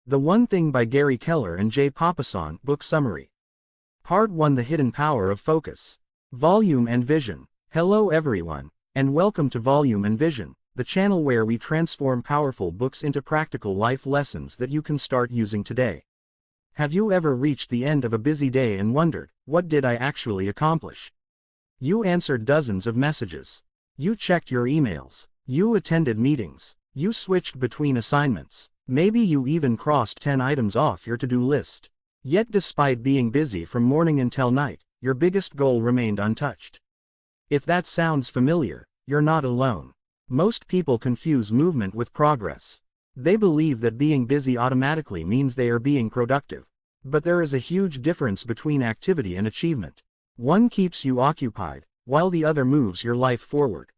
The One Thing by Gary Keller and Jay Papasan. Book Summary. Part 1: The Hidden Power of Focus. Volume and Vision. Hello everyone, and welcome to Volume and Vision, the channel where we transform powerful books into practical life lessons that you can start using today. Have you ever reached the end of a busy day and wondered, what did I actually accomplish? You answered dozens of messages. You checked your emails. You attended meetings. You switched between assignments. Maybe you even crossed 10 items off your to-do list. Yet despite being busy from morning until night, your biggest goal remained untouched. If that sounds familiar, you're not alone. Most people confuse movement with progress. They believe that being busy automatically means they are being productive. But there is a huge difference between activity and achievement. One keeps you occupied, while the other moves your life forward.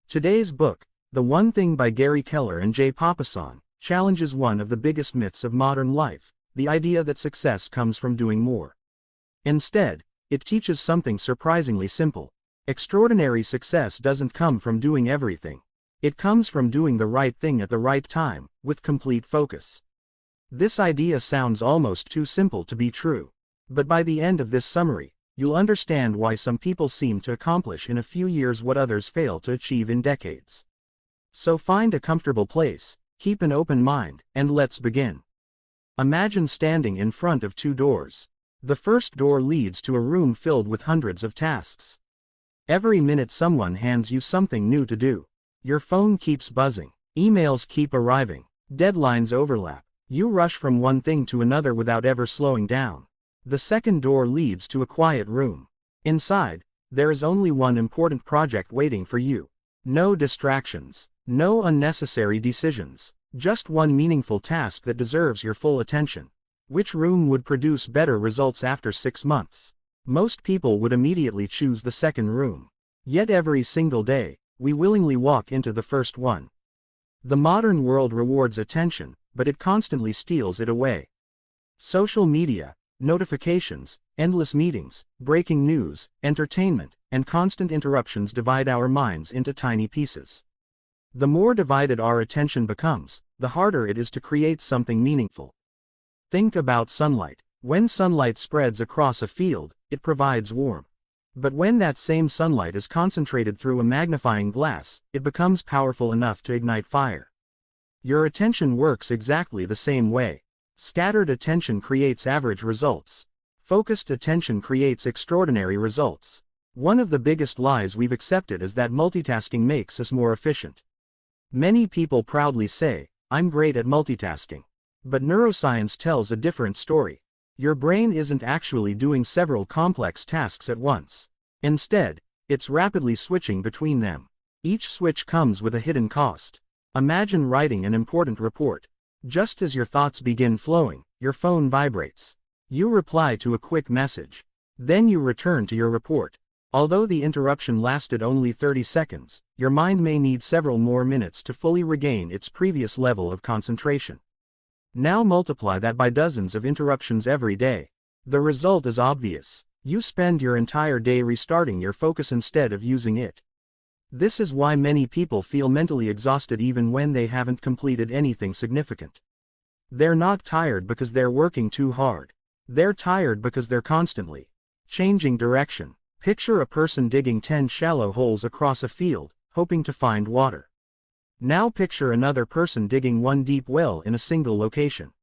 Today's book, The One Thing by Gary Keller and Jay Papasan, challenges one of the biggest myths of modern life, the idea that success comes from doing more. Instead, it teaches something surprisingly simple. Extraordinary success doesn't come from doing everything. It comes from doing the right thing at the right time, with complete focus. This idea sounds almost too simple to be true. But by the end of this summary, you'll understand why some people seem to accomplish in a few years what others fail to achieve in decades. So find a comfortable place, keep an open mind, and let's begin. Imagine standing in front of two doors. The first door leads to a room filled with hundreds of tasks. Every minute someone hands you something new to do. Your phone keeps buzzing. Emails keep arriving. Deadlines overlap. You rush from one thing to another without ever slowing down. The second door leads to a quiet room. Inside, there is only one important project waiting for you. No distractions. No unnecessary decisions. Just one meaningful task that deserves your full attention. Which room would produce better results after 6 months? Most people would immediately choose the second room. Yet every single day, we willingly walk into the first one. The modern world rewards attention, but it constantly steals it away. Social media, notifications, endless meetings, breaking news, entertainment, and constant interruptions divide our minds into tiny pieces. The more divided our attention becomes, the harder it is to create something meaningful. Think about sunlight. When sunlight spreads across a field, it provides warmth. But when that same sunlight is concentrated through a magnifying glass, it becomes powerful enough to ignite fire. Your attention works exactly the same way. Scattered attention creates average results. Focused attention creates extraordinary results. One of the biggest lies we've accepted is that multitasking makes us more efficient. Many people proudly say, "I'm great at multitasking." But neuroscience tells a different story. Your brain isn't actually doing several complex tasks at once. Instead, it's rapidly switching between them. Each switch comes with a hidden cost. Imagine writing an important report. Just as your thoughts begin flowing, your phone vibrates. You reply to a quick message. Then you return to your report. Although the interruption lasted only 30 seconds, your mind may need several more minutes to fully regain its previous level of concentration. Now multiply that by dozens of interruptions every day. The result is obvious. You spend your entire day restarting your focus instead of using it. This is why many people feel mentally exhausted even when they haven't completed anything significant. They're not tired because they're working too hard. They're tired because they're constantly changing direction. Picture a person digging 10 shallow holes across a field, hoping to find water. Now picture another person digging one deep well in a single location.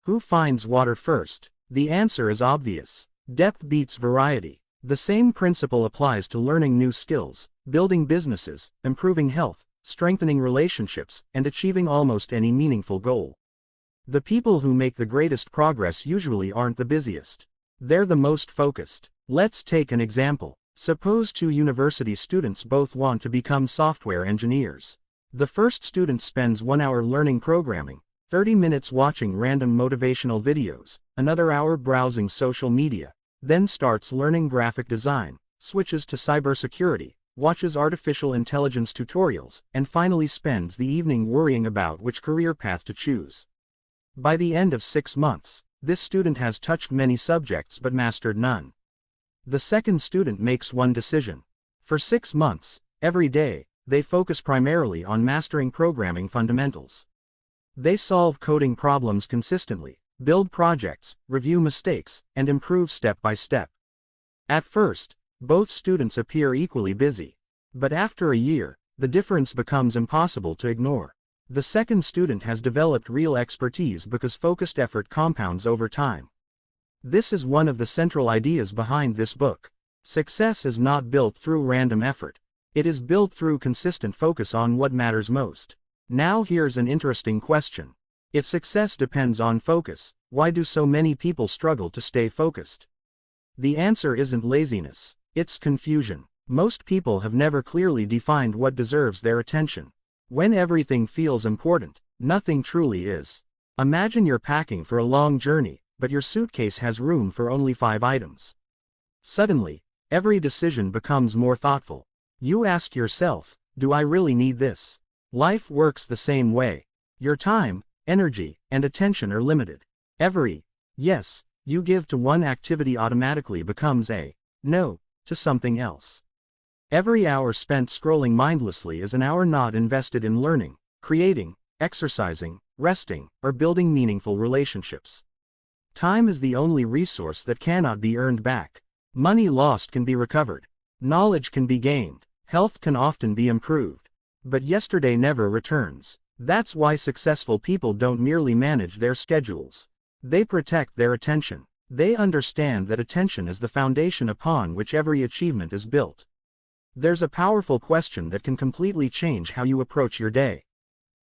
Who finds water first? The answer is obvious. Depth beats variety. The same principle applies to learning new skills, building businesses, improving health, strengthening relationships, and achieving almost any meaningful goal. The people who make the greatest progress usually aren't the busiest. They're the most focused. Let's take an example. Suppose two university students both want to become software engineers. The first student spends 1 hour learning programming, 30 minutes watching random motivational videos, another hour browsing social media, then starts learning graphic design, switches to cybersecurity, watches artificial intelligence tutorials, and finally spends the evening worrying about which career path to choose. By the end of 6 months, this student has touched many subjects but mastered none. The second student makes one decision. For 6 months, every day, they focus primarily on mastering programming fundamentals. They solve coding problems consistently, build projects, review mistakes, and improve step by step. At first, both students appear equally busy. But after a year, the difference becomes impossible to ignore. The second student has developed real expertise because focused effort compounds over time. This is one of the central ideas behind this book. Success is not built through random effort. It is built through consistent focus on what matters most. Now here's an interesting question. If success depends on focus, why do so many people struggle to stay focused? The answer isn't laziness, it's confusion. Most people have never clearly defined what deserves their attention. When everything feels important, nothing truly is. Imagine you're packing for a long journey, but your suitcase has room for only 5 items. Suddenly, every decision becomes more thoughtful. You ask yourself, do I really need this? Life works the same way. Your time, energy, and attention are limited. Every yes you give to one activity automatically becomes a no to something else. Every hour spent scrolling mindlessly is an hour not invested in learning, creating, exercising, resting, or building meaningful relationships. Time is the only resource that cannot be earned back. Money lost can be recovered. Knowledge can be gained. Health can often be improved. But yesterday never returns. That's why successful people don't merely manage their schedules. They protect their attention. They understand that attention is the foundation upon which every achievement is built. There's a powerful question that can completely change how you approach your day.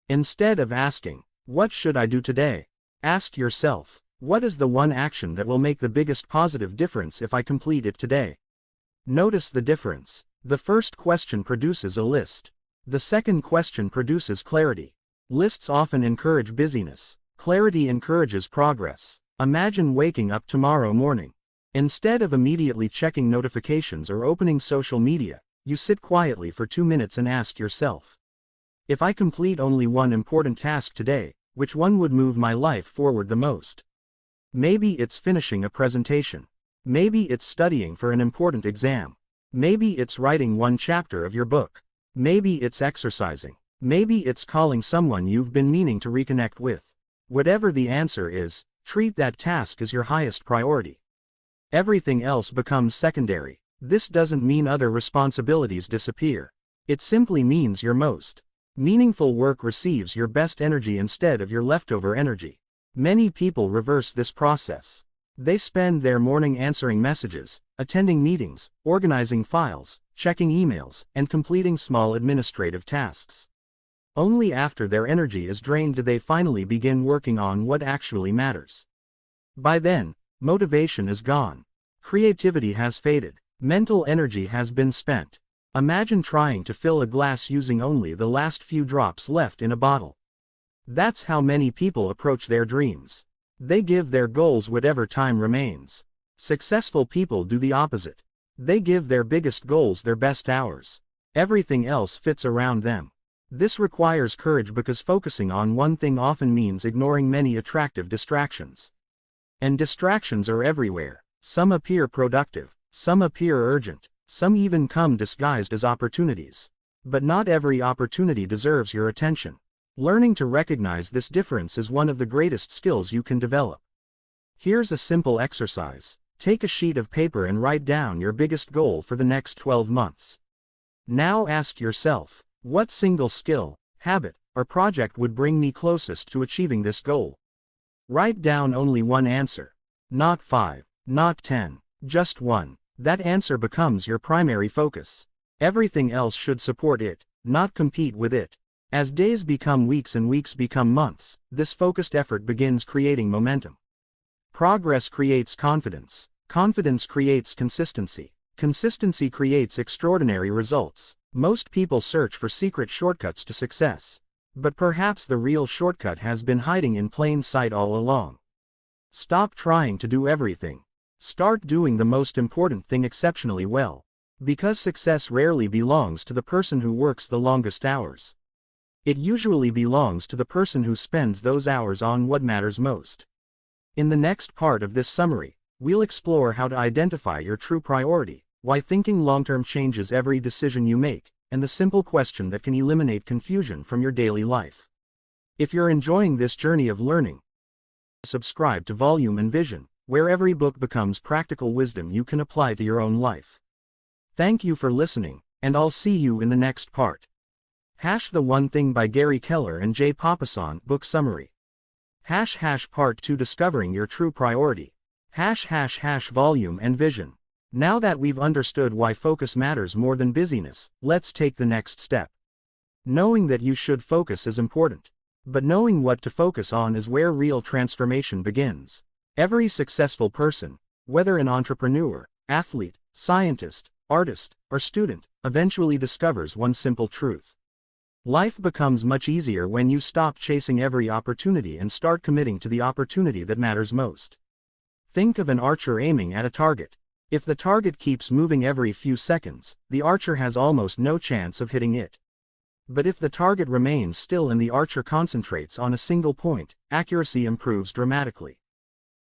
Instead of asking, "What should I do today?" ask yourself, "What is the one action that will make the biggest positive difference if I complete it today?" Notice the difference. The first question produces a list. The second question produces clarity. Lists often encourage busyness. Clarity encourages progress. Imagine waking up tomorrow morning. Instead of immediately checking notifications or opening social media, you sit quietly for 2 minutes and ask yourself, if I complete only one important task today, which one would move my life forward the most? Maybe it's finishing a presentation. Maybe it's studying for an important exam. Maybe it's writing one chapter of your book. Maybe it's exercising. Maybe it's calling someone you've been meaning to reconnect with. Whatever the answer is, treat that task as your highest priority. Everything else becomes secondary. This doesn't mean other responsibilities disappear. It simply means your most meaningful work receives your best energy instead of your leftover energy. Many people reverse this process. They spend their morning answering messages, attending meetings, organizing files, checking emails, and completing small administrative tasks. Only after their energy is drained do they finally begin working on what actually matters. By then, motivation is gone. Creativity has faded. Mental energy has been spent. Imagine trying to fill a glass using only the last few drops left in a bottle. That's how many people approach their dreams. They give their goals whatever time remains. Successful people do the opposite. They give their biggest goals their best hours. Everything else fits around them. This requires courage because focusing on one thing often means ignoring many attractive distractions. And distractions are everywhere. Some appear productive. Some appear urgent. Some even come disguised as opportunities. But not every opportunity deserves your attention. Learning to recognize this difference is one of the greatest skills you can develop. Here's a simple exercise. Take a sheet of paper and write down your biggest goal for the next 12 months. Now ask yourself, what single skill, habit, or project would bring me closest to achieving this goal? Write down only one answer. Not 5, not 10, just one. That answer becomes your primary focus. Everything else should support it, not compete with it. As days become weeks and weeks become months, this focused effort begins creating momentum. Progress creates confidence. Confidence creates consistency. Consistency creates extraordinary results. Most people search for secret shortcuts to success. But perhaps the real shortcut has been hiding in plain sight all along. Stop trying to do everything. Start doing the most important thing exceptionally well. Because success rarely belongs to the person who works the longest hours. It usually belongs to the person who spends those hours on what matters most. In the next part of this summary, we'll explore how to identify your true priority, why thinking long-term changes every decision you make, and the simple question that can eliminate confusion from your daily life. If you're enjoying this journey of learning, subscribe to Volume and Vision, where every book becomes practical wisdom you can apply to your own life. Thank you for listening, and I'll see you in the next part. The One Thing by Gary Keller and Jay Papasan, Book Summary. Part 2, Discovering Your True Priority. Volume and Vision. Now that we've understood why focus matters more than busyness, let's take the next step. Knowing that you should focus is important. But knowing what to focus on is where real transformation begins. Every successful person, whether an entrepreneur, athlete, scientist, artist, or student, eventually discovers one simple truth. Life becomes much easier when you stop chasing every opportunity and start committing to the opportunity that matters most. Think of an archer aiming at a target. If the target keeps moving every few seconds, the archer has almost no chance of hitting it. But if the target remains still and the archer concentrates on a single point, accuracy improves dramatically.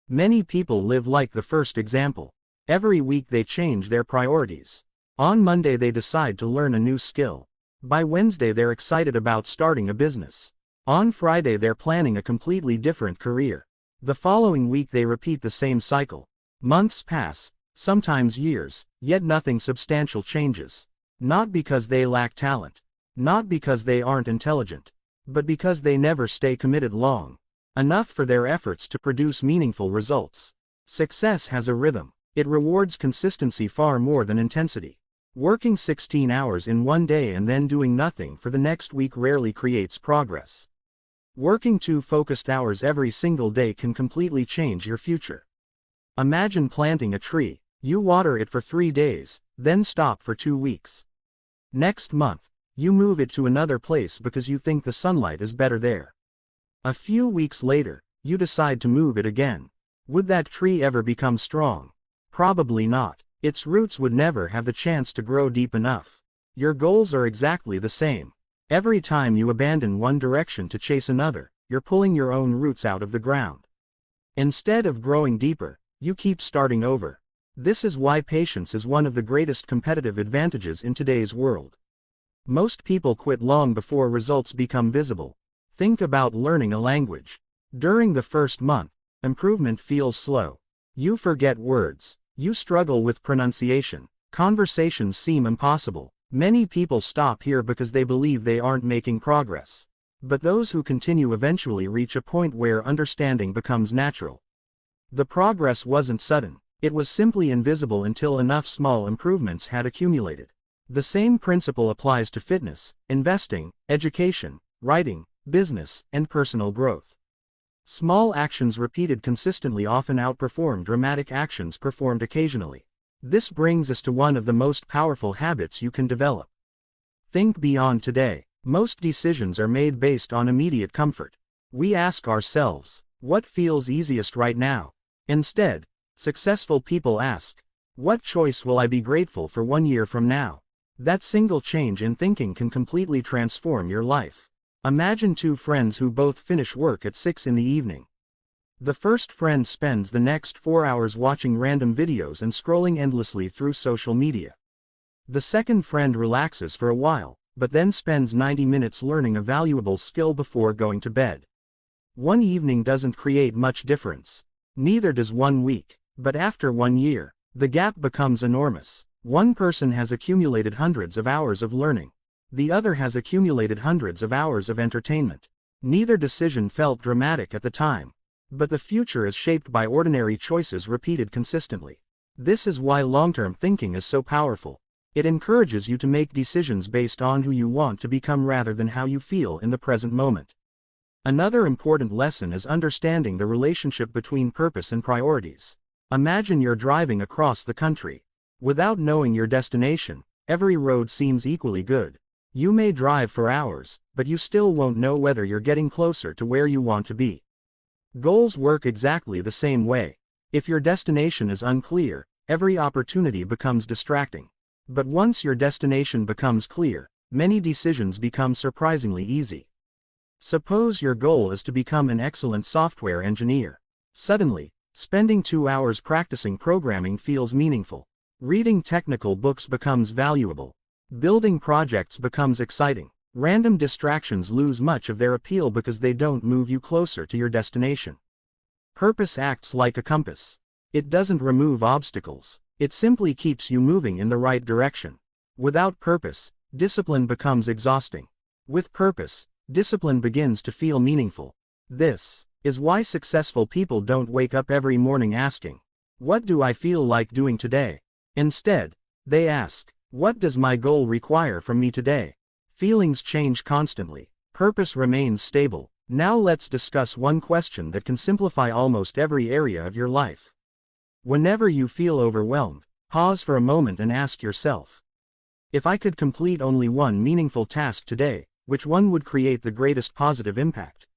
Many people live like the first example. Every week they change their priorities. On Monday they decide to learn a new skill. By Wednesday they're excited about starting a business. On Friday they're planning a completely different career. The following week they repeat the same cycle. Months pass, sometimes years, yet nothing substantial changes. Not because they lack talent. Not because they aren't intelligent. But because they never stay committed long enough for their efforts to produce meaningful results. Success has a rhythm. It rewards consistency far more than intensity. Working 16 hours in one day and then doing nothing for the next week rarely creates progress. Working 2 focused hours every single day can completely change your future. Imagine planting a tree. You water it for 3 days, then stop for 2 weeks. Next month, you move it to another place because you think the sunlight is better there. A few weeks later, you decide to move it again. Would that tree ever become strong? Probably not. Its roots would never have the chance to grow deep enough. Your goals are exactly the same. Every time you abandon one direction to chase another, you're pulling your own roots out of the ground. Instead of growing deeper, you keep starting over. This is why patience is one of the greatest competitive advantages in today's world. Most people quit long before results become visible. Think about learning a language. During the first month, improvement feels slow. You forget words. You struggle with pronunciation. Conversations seem impossible. Many people stop here because they believe they aren't making progress. But those who continue eventually reach a point where understanding becomes natural. The progress wasn't sudden. It was simply invisible until enough small improvements had accumulated. The same principle applies to fitness, investing, education, writing, business, and personal growth. Small actions repeated consistently often outperform dramatic actions performed occasionally. This brings us to one of the most powerful habits you can develop. Think beyond today. Most decisions are made based on immediate comfort. We ask ourselves, what feels easiest right now? Instead, successful people ask, what choice will I be grateful for 1 year from now? That single change in thinking can completely transform your life. Imagine 2 friends who both finish work at 6 in the evening. The first friend spends the next 4 hours watching random videos and scrolling endlessly through social media. The second friend relaxes for a while, but then spends 90 minutes learning a valuable skill before going to bed. One evening doesn't create much difference. Neither does 1 week. But after 1 year, the gap becomes enormous. One person has accumulated hundreds of hours of learning. The other has accumulated hundreds of hours of entertainment. Neither decision felt dramatic at the time. But the future is shaped by ordinary choices repeated consistently. This is why long-term thinking is so powerful. It encourages you to make decisions based on who you want to become rather than how you feel in the present moment. Another important lesson is understanding the relationship between purpose and priorities. Imagine you're driving across the country. Without knowing your destination, every road seems equally good. You may drive for hours, but you still won't know whether you're getting closer to where you want to be. Goals work exactly the same way. If your destination is unclear, every opportunity becomes distracting. But once your destination becomes clear, many decisions become surprisingly easy. Suppose your goal is to become an excellent software engineer. Suddenly, spending 2 hours practicing programming feels meaningful. Reading technical books becomes valuable. Building projects becomes exciting. Random distractions lose much of their appeal because they don't move you closer to your destination. Purpose acts like a compass. It doesn't remove obstacles. It simply keeps you moving in the right direction. Without purpose, discipline becomes exhausting. With purpose, discipline begins to feel meaningful. This is why successful people don't wake up every morning asking, "What do I feel like doing today?" Instead, they ask, "What does my goal require from me today?" Feelings change constantly. Purpose remains stable. Now let's discuss one question that can simplify almost every area of your life. Whenever you feel overwhelmed, pause for a moment and ask yourself, if I could complete only one meaningful task today, which one would create the greatest positive impact?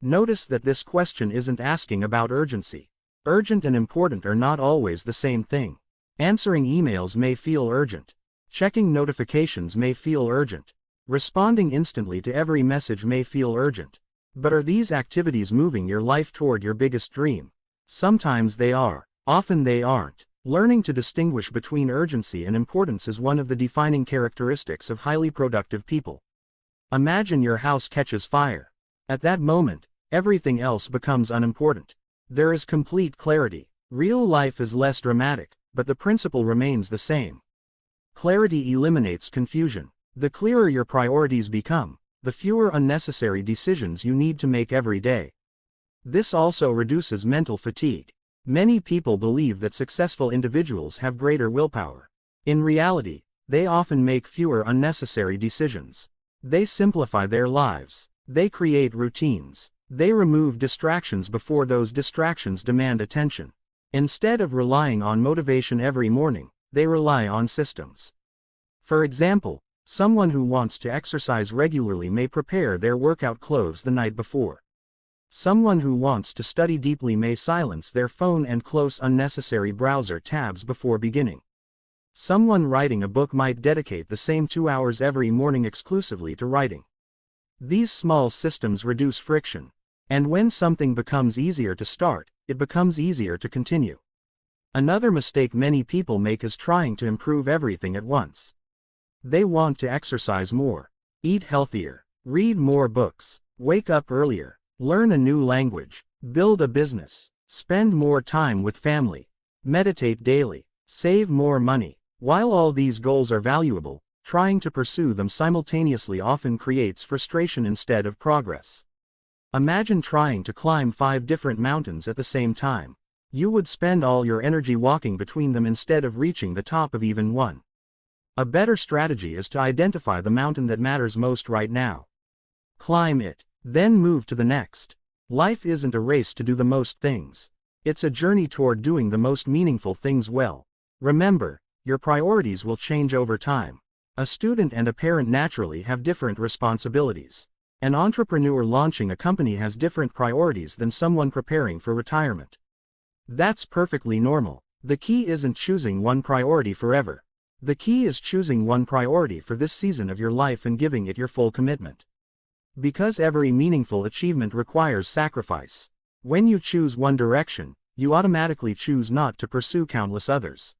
Notice that this question isn't asking about urgency. Urgent and important are not always the same thing. Answering emails may feel urgent. Checking notifications may feel urgent. Responding instantly to every message may feel urgent. But are these activities moving your life toward your biggest dream? Sometimes they are. Often they aren't. Learning to distinguish between urgency and importance is one of the defining characteristics of highly productive people. Imagine your house catches fire. At that moment, everything else becomes unimportant. There is complete clarity. Real life is less dramatic, but the principle remains the same. Clarity eliminates confusion. The clearer your priorities become, the fewer unnecessary decisions you need to make every day. This also reduces mental fatigue. Many people believe that successful individuals have greater willpower. In reality, they often make fewer unnecessary decisions. They simplify their lives. They create routines. They remove distractions before those distractions demand attention. Instead of relying on motivation every morning, they rely on systems. For example, someone who wants to exercise regularly may prepare their workout clothes the night before. Someone who wants to study deeply may silence their phone and close unnecessary browser tabs before beginning. Someone writing a book might dedicate the same 2 hours every morning exclusively to writing. These small systems reduce friction. And when something becomes easier to start, it becomes easier to continue. Another mistake many people make is trying to improve everything at once. They want to exercise more, eat healthier, read more books, wake up earlier, learn a new language, build a business, spend more time with family, meditate daily, save more money. While all these goals are valuable, trying to pursue them simultaneously often creates frustration instead of progress. Imagine trying to climb 5 different mountains at the same time. You would spend all your energy walking between them instead of reaching the top of even one. A better strategy is to identify the mountain that matters most right now. Climb it, then move to the next. Life isn't a race to do the most things. It's a journey toward doing the most meaningful things well. Remember, your priorities will change over time. A student and a parent naturally have different responsibilities. An entrepreneur launching a company has different priorities than someone preparing for retirement. That's perfectly normal. The key isn't choosing one priority forever. The key is choosing one priority for this season of your life and giving it your full commitment. Because every meaningful achievement requires sacrifice. When you choose one direction, you automatically choose not to pursue countless others.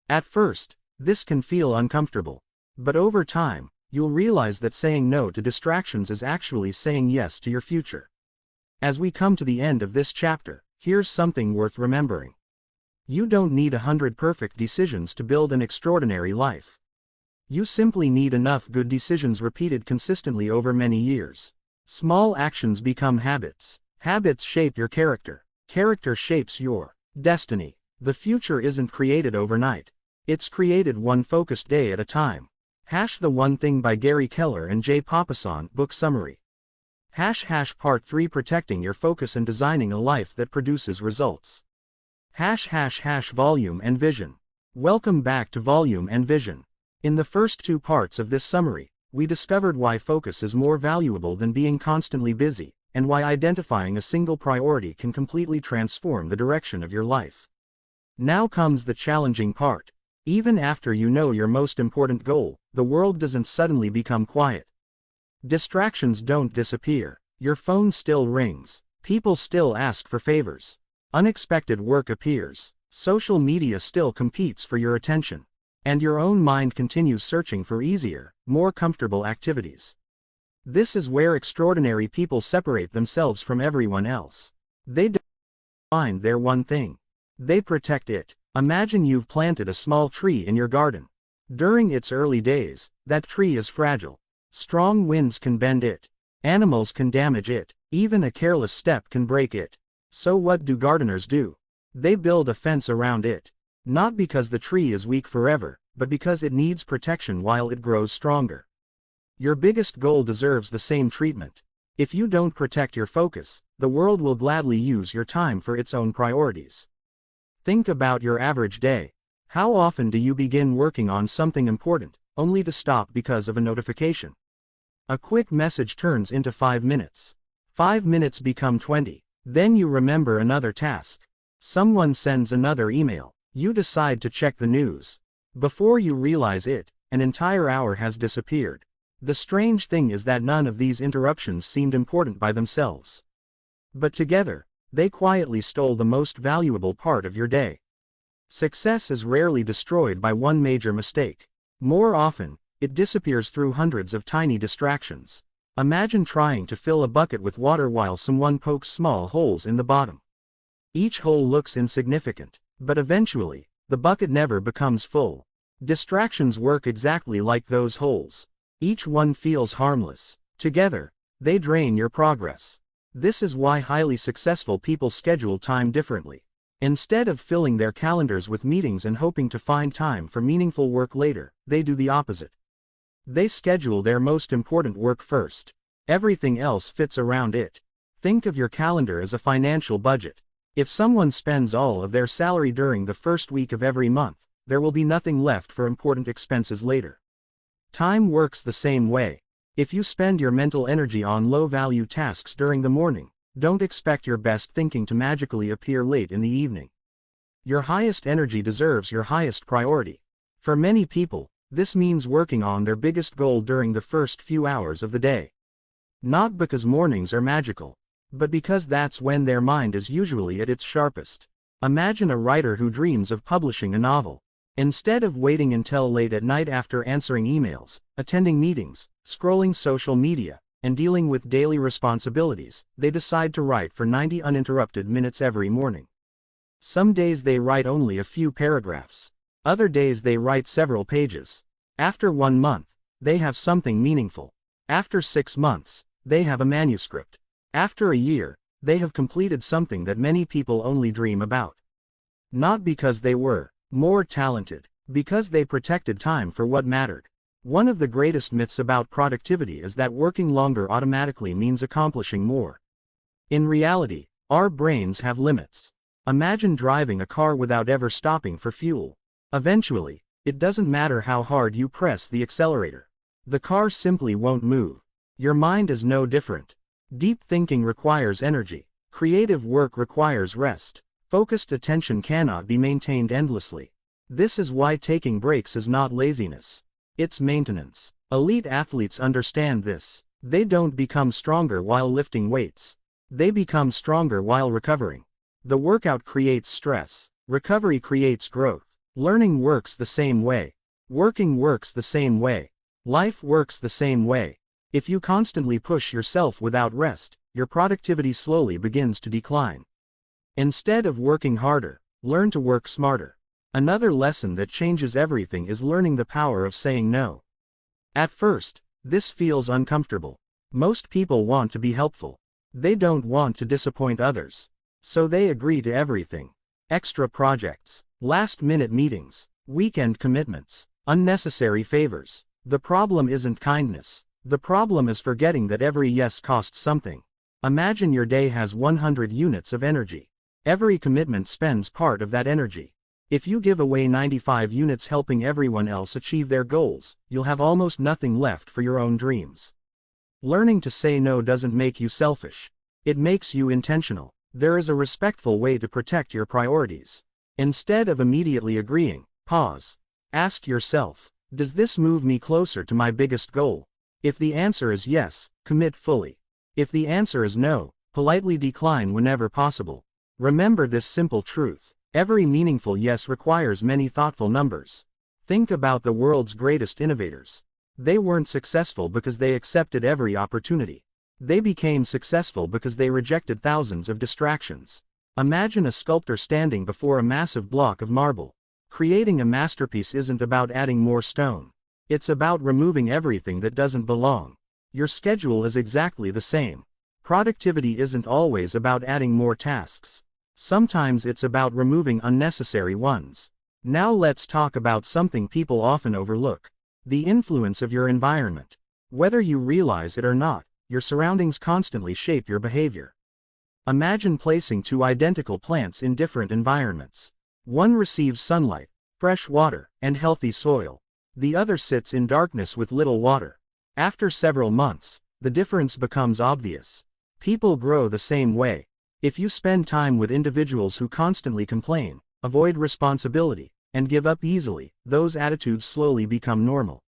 At first, this can feel uncomfortable. But over time, you'll realize that saying no to distractions is actually saying yes to your future. As we come to the end of this chapter, here's something worth remembering. You don't need 100 perfect decisions to build an extraordinary life. You simply need enough good decisions repeated consistently over many years. Small actions become habits. Habits shape your character. Character shapes your destiny. The future isn't created overnight. It's created one focused day at a time. The One Thing by Gary Keller and Jay Papasan, book summary. Part 3, Protecting Your Focus and Designing a Life that Produces Results. Volume and Vision. Welcome back to Volume and Vision. In the first 2 parts of this summary, we discovered why focus is more valuable than being constantly busy, and why identifying a single priority can completely transform the direction of your life. Now comes the challenging part. Even after you know your most important goal, the world doesn't suddenly become quiet. Distractions don't disappear. Your phone still rings. People still ask for favors. Unexpected work appears. Social media still competes for your attention. And your own mind continues searching for easier, more comfortable activities. This is where extraordinary people separate themselves from everyone else. They don't find their one thing. They protect it. Imagine you've planted a small tree in your garden. During its early days, that tree is fragile. Strong winds can bend it. Animals can damage it. Even a careless step can break it. So what do gardeners do? They build a fence around it. Not because the tree is weak forever, but because it needs protection while it grows stronger. Your biggest goal deserves the same treatment. If you don't protect your focus, the world will gladly use your time for its own priorities. Think about your average day. How often do you begin working on something important, only to stop because of a notification? A quick message turns into 5 minutes. 5 minutes become 20. Then you remember another task. Someone sends another email. You decide to check the news. Before you realize it, an entire hour has disappeared. The strange thing is that none of these interruptions seemed important by themselves. But together, they quietly stole the most valuable part of your day. Success is rarely destroyed by one major mistake. More often, it disappears through hundreds of tiny distractions. Imagine trying to fill a bucket with water while someone pokes small holes in the bottom. Each hole looks insignificant, but eventually, the bucket never becomes full. Distractions work exactly like those holes. Each one feels harmless. Together, they drain your progress. This is why highly successful people schedule time differently. Instead of filling their calendars with meetings and hoping to find time for meaningful work later, they do the opposite. They schedule their most important work first. Everything else fits around it. Think of your calendar as a financial budget. If someone spends all of their salary during the first week of every month, there will be nothing left for important expenses later. Time works the same way. If you spend your mental energy on low-value tasks during the morning, don't expect your best thinking to magically appear late in the evening. Your highest energy deserves your highest priority. For many people, this means working on their biggest goal during the first few hours of the day. Not because mornings are magical, but because that's when their mind is usually at its sharpest. Imagine a writer who dreams of publishing a novel. Instead of waiting until late at night after answering emails, attending meetings, scrolling social media, and dealing with daily responsibilities, they decide to write for 90 uninterrupted minutes every morning. Some days they write only a few paragraphs. Other days they write several pages. After 1 month, they have something meaningful. After 6 months, they have a manuscript. After a year, they have completed something that many people only dream about. Not because they were more talented, because they protected time for what mattered. One of the greatest myths about productivity is that working longer automatically means accomplishing more. In reality, our brains have limits. Imagine driving a car without ever stopping for fuel. Eventually, it doesn't matter how hard you press the accelerator. The car simply won't move. Your mind is no different. Deep thinking requires energy. Creative work requires rest. Focused attention cannot be maintained endlessly. This is why taking breaks is not laziness. It's maintenance. Elite athletes understand this. They don't become stronger while lifting weights. They become stronger while recovering. The workout creates stress. Recovery creates growth. Learning works the same way. Working works the same way. Life works the same way. If you constantly push yourself without rest, your productivity slowly begins to decline. Instead of working harder, learn to work smarter. Another lesson that changes everything is learning the power of saying no. At first, this feels uncomfortable. Most people want to be helpful. They don't want to disappoint others. So they agree to everything. Extra projects, last-minute meetings, weekend commitments, unnecessary favors. The problem isn't kindness. The problem is forgetting that every yes costs something. Imagine your day has 100 units of energy. Every commitment spends part of that energy. If you give away 95 units helping everyone else achieve their goals, you'll have almost nothing left for your own dreams. Learning to say no doesn't make you selfish. It makes you intentional. There is a respectful way to protect your priorities. Instead of immediately agreeing, pause. Ask yourself, does this move me closer to my biggest goal? If the answer is yes, commit fully. If the answer is no, politely decline whenever possible. Remember this simple truth. Every meaningful yes requires many thoughtful numbers. Think about the world's greatest innovators. They weren't successful because they accepted every opportunity. They became successful because they rejected thousands of distractions. Imagine a sculptor standing before a massive block of marble. Creating a masterpiece isn't about adding more stone. It's about removing everything that doesn't belong. Your schedule is exactly the same. Productivity isn't always about adding more tasks. Sometimes it's about removing unnecessary ones. Now let's talk about something people often overlook: the influence of your environment. Whether you realize it or not, your surroundings constantly shape your behavior. Imagine placing two identical plants in different environments. One receives sunlight, fresh water, and healthy soil. The other sits in darkness with little water. After several months, the difference becomes obvious. People grow the same way. If you spend time with individuals who constantly complain, avoid responsibility, and give up easily, those attitudes slowly become normal.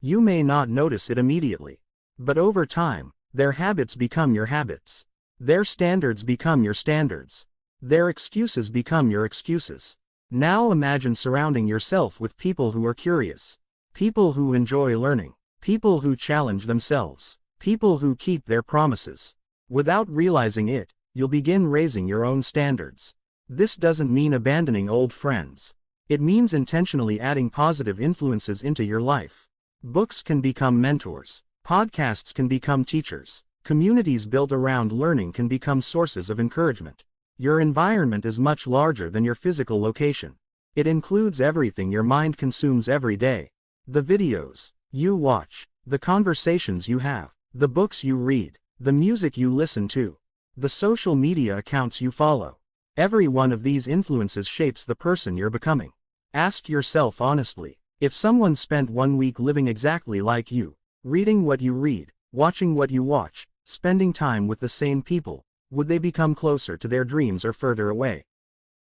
You may not notice it immediately, but over time, their habits become your habits. Their standards become your standards. Their excuses become your excuses. Now imagine surrounding yourself with people who are curious, people who enjoy learning, people who challenge themselves, people who keep their promises. Without realizing it, you'll begin raising your own standards. This doesn't mean abandoning old friends. It means intentionally adding positive influences into your life. Books can become mentors. Podcasts can become teachers. Communities built around learning can become sources of encouragement. Your environment is much larger than your physical location. It includes everything your mind consumes every day. The videos you watch, the conversations you have, the books you read, the music you listen to, the social media accounts you follow. Every one of these influences shapes the person you're becoming. Ask yourself honestly, if someone spent 1 week living exactly like you, reading what you read, watching what you watch, spending time with the same people, would they become closer to their dreams or further away?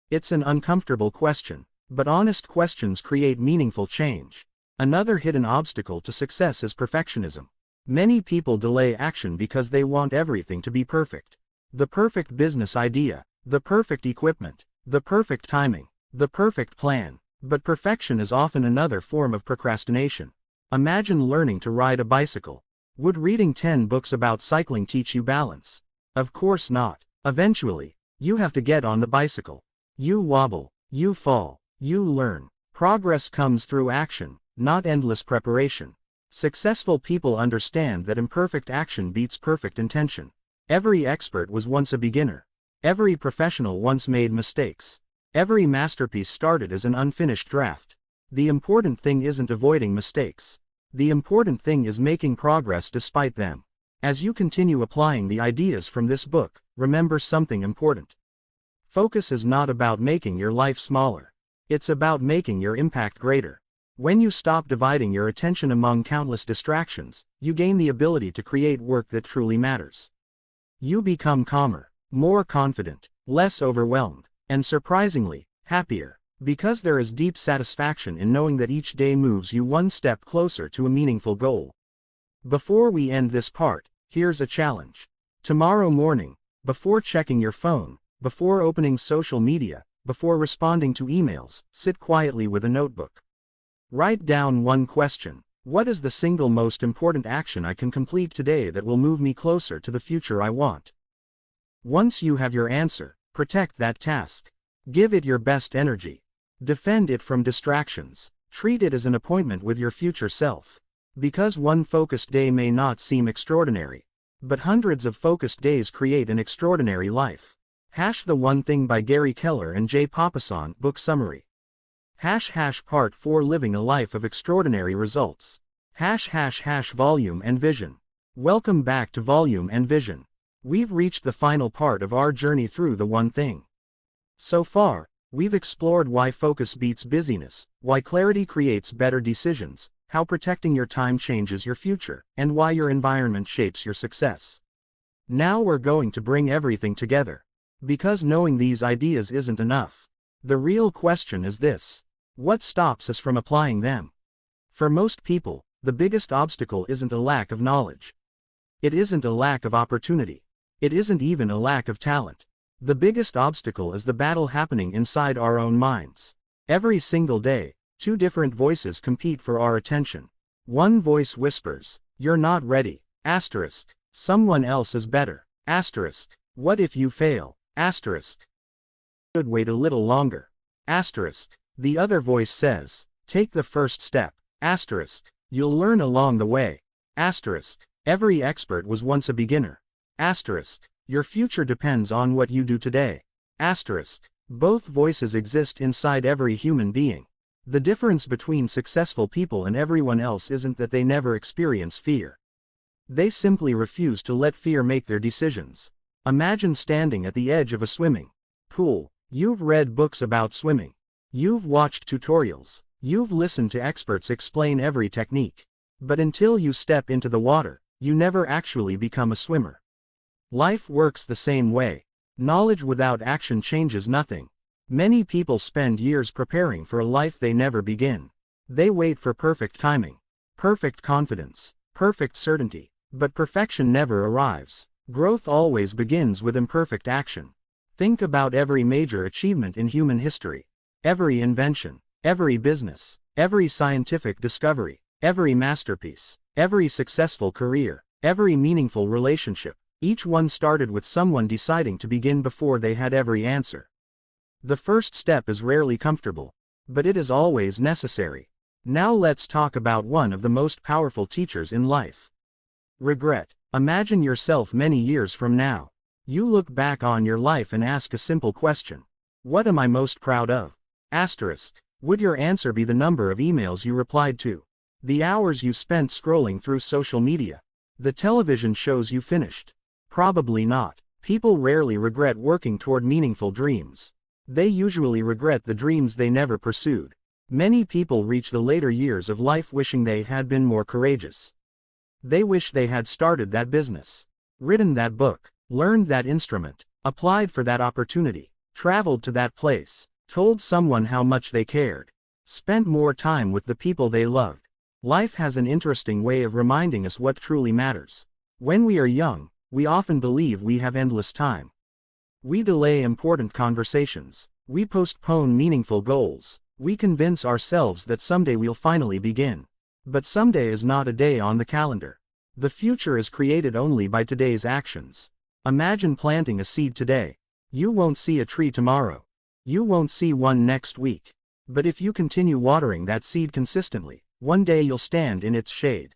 It's an uncomfortable question, but honest questions create meaningful change. Another hidden obstacle to success is perfectionism. Many people delay action because they want everything to be perfect. The perfect business idea, the perfect equipment, the perfect timing, the perfect plan. But perfection is often another form of procrastination. Imagine learning to ride a bicycle. Would reading 10 books about cycling teach you balance? Of course not. Eventually, you have to get on the bicycle. You wobble, you fall, you learn. Progress comes through action, not endless preparation. Successful people understand that imperfect action beats perfect intention. Every expert was once a beginner. Every professional once made mistakes. Every masterpiece started as an unfinished draft. The important thing isn't avoiding mistakes. The important thing is making progress despite them. As you continue applying the ideas from this book, remember something important. Focus is not about making your life smaller. It's about making your impact greater. When you stop dividing your attention among countless distractions, you gain the ability to create work that truly matters. You become calmer, more confident, less overwhelmed, and surprisingly, happier. Because there is deep satisfaction in knowing that each day moves you one step closer to a meaningful goal. Before we end this part, here's a challenge. Tomorrow morning, before checking your phone, before opening social media, before responding to emails, sit quietly with a notebook. Write down one question. What is the single most important action I can complete today that will move me closer to the future I want? Once you have your answer, protect that task. Give it your best energy. Defend it from distractions. Treat it as an appointment with your future self. Because one focused day may not seem extraordinary, but hundreds of focused days create an extraordinary life. The One Thing by Gary Keller and Jay Papasan, book summary. Part 4, Living a Life of Extraordinary Results. Volume and Vision. Welcome back to Volume and Vision. We've reached the final part of our journey through The One Thing. So far, we've explored why focus beats busyness, why clarity creates better decisions, how protecting your time changes your future, and why your environment shapes your success. Now we're going to bring everything together. Because knowing these ideas isn't enough. The real question is this: what stops us from applying them? For most people, the biggest obstacle isn't a lack of knowledge. It isn't a lack of opportunity. It isn't even a lack of talent. The biggest obstacle is the battle happening inside our own minds. Every single day, two different voices compete for our attention. One voice whispers, "You're not ready." Asterisk. Someone else is better. Asterisk. What if you fail? Asterisk. Should wait a little longer. Asterisk. The other voice says, "Take the first step." Asterisk. You'll learn along the way. Asterisk. Every expert was once a beginner. Asterisk. Your future depends on what you do today. Asterisk. Both voices exist inside every human being. The difference between successful people and everyone else isn't that they never experience fear. They simply refuse to let fear make their decisions. Imagine standing at the edge of a swimming pool. You've read books about swimming. You've watched tutorials. You've listened to experts explain every technique. But until you step into the water, you never actually become a swimmer. Life works the same way. Knowledge without action changes nothing. Many people spend years preparing for a life they never begin. They wait for perfect timing, perfect confidence, perfect certainty. But perfection never arrives. Growth always begins with imperfect action. Think about every major achievement in human history. Every invention, every business, every scientific discovery, every masterpiece, every successful career, every meaningful relationship. Each one started with someone deciding to begin before they had every answer. The first step is rarely comfortable, but it is always necessary. Now let's talk about one of the most powerful teachers in life. Regret. Imagine yourself many years from now. You look back on your life and ask a simple question. What am I most proud of? Asterisk. Would your answer be the number of emails you replied to? The hours you spent scrolling through social media? The television shows you finished? Probably not. People rarely regret working toward meaningful dreams. They usually regret the dreams they never pursued. Many people reach the later years of life wishing they had been more courageous. They wish they had started that business, written that book, learned that instrument, applied for that opportunity, traveled to that place, told someone how much they cared, spent more time with the people they loved. Life has an interesting way of reminding us what truly matters. When we are young, we often believe we have endless time. We delay important conversations. We postpone meaningful goals. We convince ourselves that someday we'll finally begin. But someday is not a day on the calendar. The future is created only by today's actions. Imagine planting a seed today. You won't see a tree tomorrow. You won't see one next week. But if you continue watering that seed consistently, one day you'll stand in its shade.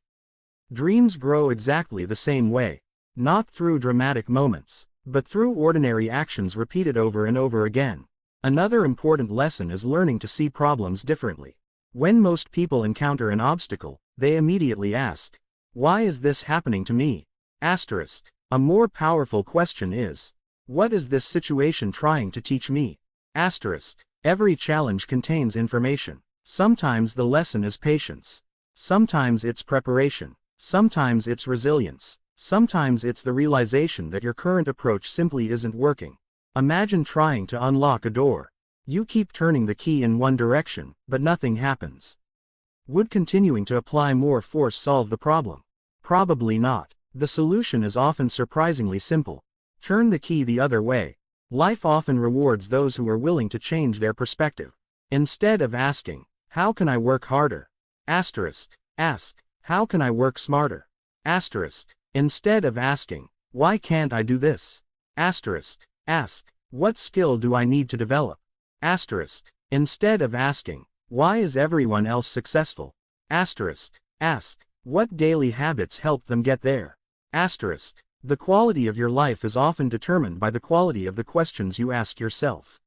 Dreams grow exactly the same way. Not through dramatic moments, but through ordinary actions repeated over and over again. Another important lesson is learning to see problems differently. When most people encounter an obstacle, they immediately ask, "Why is this happening to me?" Asterisk. A more powerful question is, "What is this situation trying to teach me?" Asterisk. Every challenge contains information. Sometimes the lesson is patience. Sometimes it's preparation. Sometimes it's resilience. Sometimes it's the realization that your current approach simply isn't working. Imagine trying to unlock a door. You keep turning the key in one direction, but nothing happens. Would continuing to apply more force solve the problem? Probably not. The solution is often surprisingly simple. Turn the key the other way. Life often rewards those who are willing to change their perspective. Instead of asking, "How can I work harder?" Asterisk. Ask, "How can I work smarter?" Asterisk. Instead of asking, "Why can't I do this?" Asterisk. Ask, "What skill do I need to develop?" Asterisk. Instead of asking, "Why is everyone else successful?" Asterisk. Ask, "What daily habits help them get there?" Asterisk. The quality of your life is often determined by the quality of the questions you ask yourself.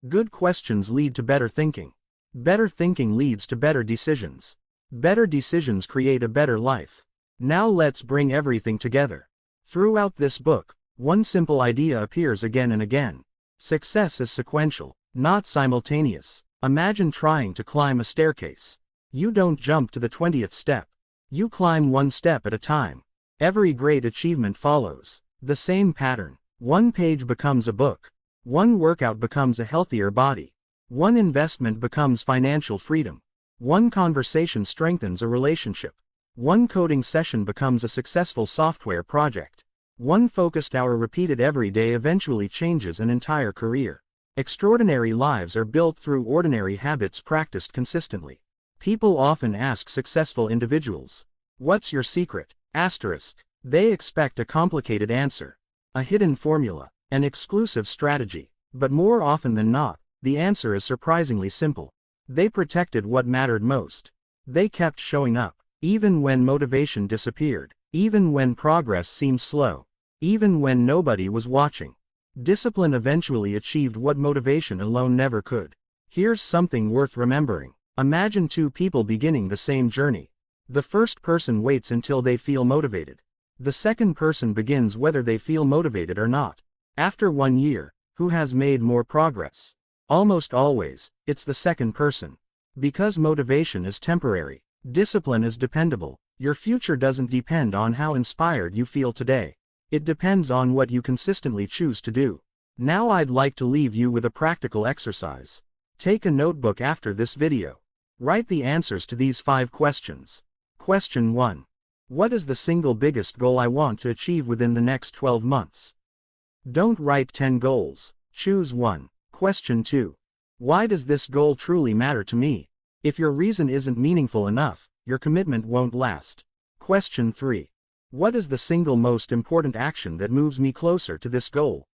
Good questions lead to better thinking. Better thinking leads to better decisions. Better decisions create a better life. Now let's bring everything together. Throughout this book, one simple idea appears again and again. Success is sequential, not simultaneous. Imagine trying to climb a staircase. You don't jump to the 20th step. You climb one step at a time. Every great achievement follows the same pattern. One page becomes a book. One workout becomes a healthier body. One investment becomes financial freedom. One conversation strengthens a relationship. One coding session becomes a successful software project. One focused hour repeated every day eventually changes an entire career. Extraordinary lives are built through ordinary habits practiced consistently. People often ask successful individuals, "What's your secret?" Asterisk. They expect a complicated answer, a hidden formula, an exclusive strategy. But more often than not, the answer is surprisingly simple. They protected what mattered most. They kept showing up, even when motivation disappeared, even when progress seemed slow, even when nobody was watching. Discipline eventually achieved what motivation alone never could. Here's something worth remembering. Imagine two people beginning the same journey. The first person waits until they feel motivated. The second person begins whether they feel motivated or not. After 1 year, who has made more progress? Almost always, it's the second person. Because motivation is temporary, discipline is dependable. Your future doesn't depend on how inspired you feel today. It depends on what you consistently choose to do. Now I'd like to leave you with a practical exercise. Take a notebook after this video. Write the answers to these 5 questions. Question 1. What is the single biggest goal I want to achieve within the next 12 months? Don't write 10 goals. Choose one. Question 2. Why does this goal truly matter to me? If your reason isn't meaningful enough, your commitment won't last. Question 3. What is the single most important action that moves me closer to this goal?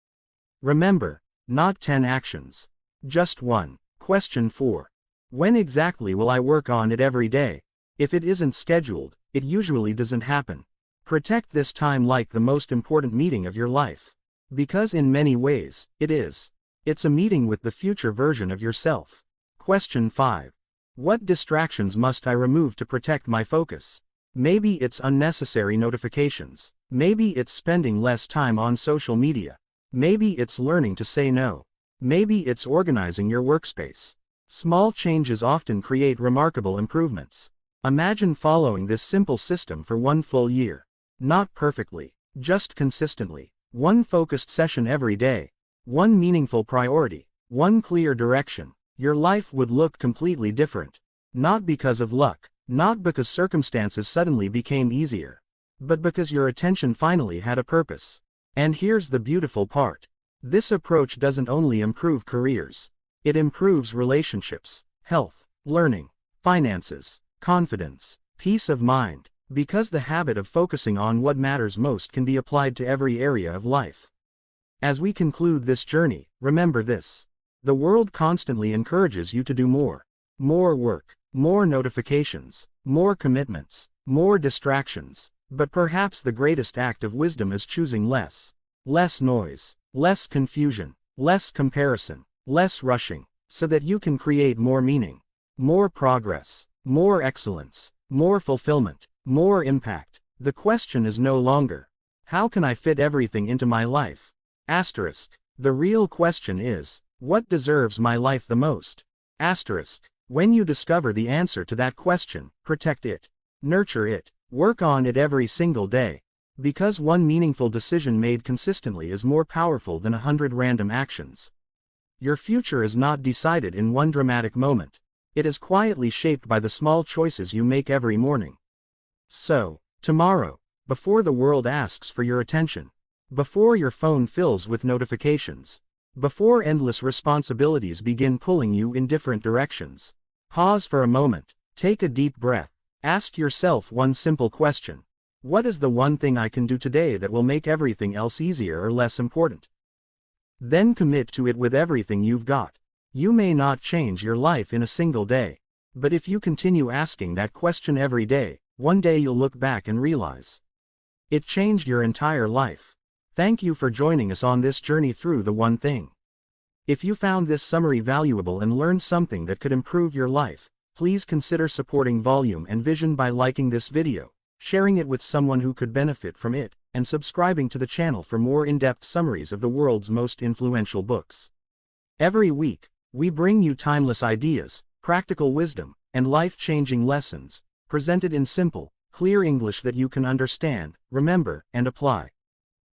Remember, not 10 actions. Just one. Question 4. When exactly will I work on it every day? If it isn't scheduled, it usually doesn't happen. Protect this time like the most important meeting of your life. Because in many ways, it is. It's a meeting with the future version of yourself. Question 5. What distractions must I remove to protect my focus? Maybe it's unnecessary notifications. Maybe it's spending less time on social media. Maybe it's learning to say no. Maybe it's organizing your workspace. Small changes often create remarkable improvements. Imagine following this simple system for 1 full year. Not perfectly, just consistently. 1 focused session every day. 1 meaningful priority. 1 clear direction. Your life would look completely different. Not because of luck. Not because circumstances suddenly became easier. But because your attention finally had a purpose. And here's the beautiful part. This approach doesn't only improve careers. It improves relationships, health, learning, finances, confidence, peace of mind. Because the habit of focusing on what matters most can be applied to every area of life. As we conclude this journey, remember this. The world constantly encourages you to do more. More work, more notifications, more commitments, more distractions. But perhaps the greatest act of wisdom is choosing less. Less noise, less confusion, less comparison, less rushing, so that you can create more meaning, more progress, more excellence, more fulfillment, more impact. The question is no longer, how can I fit everything into my life? Asterisk. The real question is, what deserves my life the most? Asterisk. When you discover the answer to that question, protect it, nurture it, work on it every single day. Because 1 meaningful decision made consistently is more powerful than 100 random actions. Your future is not decided in 1 dramatic moment. It is quietly shaped by the small choices you make every morning. So, tomorrow, before the world asks for your attention, before your phone fills with notifications, before endless responsibilities begin pulling you in different directions, pause for a moment, take a deep breath, ask yourself 1 simple question. What is the 1 thing I can do today that will make everything else easier or less important? Then commit to it with everything you've got. You may not change your life in a single day. But if you continue asking that question every day, one day you'll look back and realize it changed your entire life. Thank you for joining us on this journey through the 1 thing. If you found this summary valuable and learned something that could improve your life, please consider supporting Volume and Vision by liking this video, sharing it with someone who could benefit from it, and subscribing to the channel for more in-depth summaries of the world's most influential books. Every week, we bring you timeless ideas, practical wisdom, and life-changing lessons, presented in simple, clear English that you can understand, remember, and apply.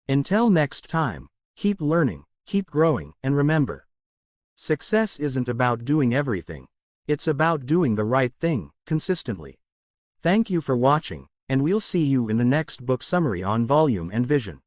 Until next time, keep learning, keep growing, and remember, success isn't about doing everything. It's about doing the right thing, consistently. Thank you for watching, and we'll see you in the next book summary on Volume and Vision.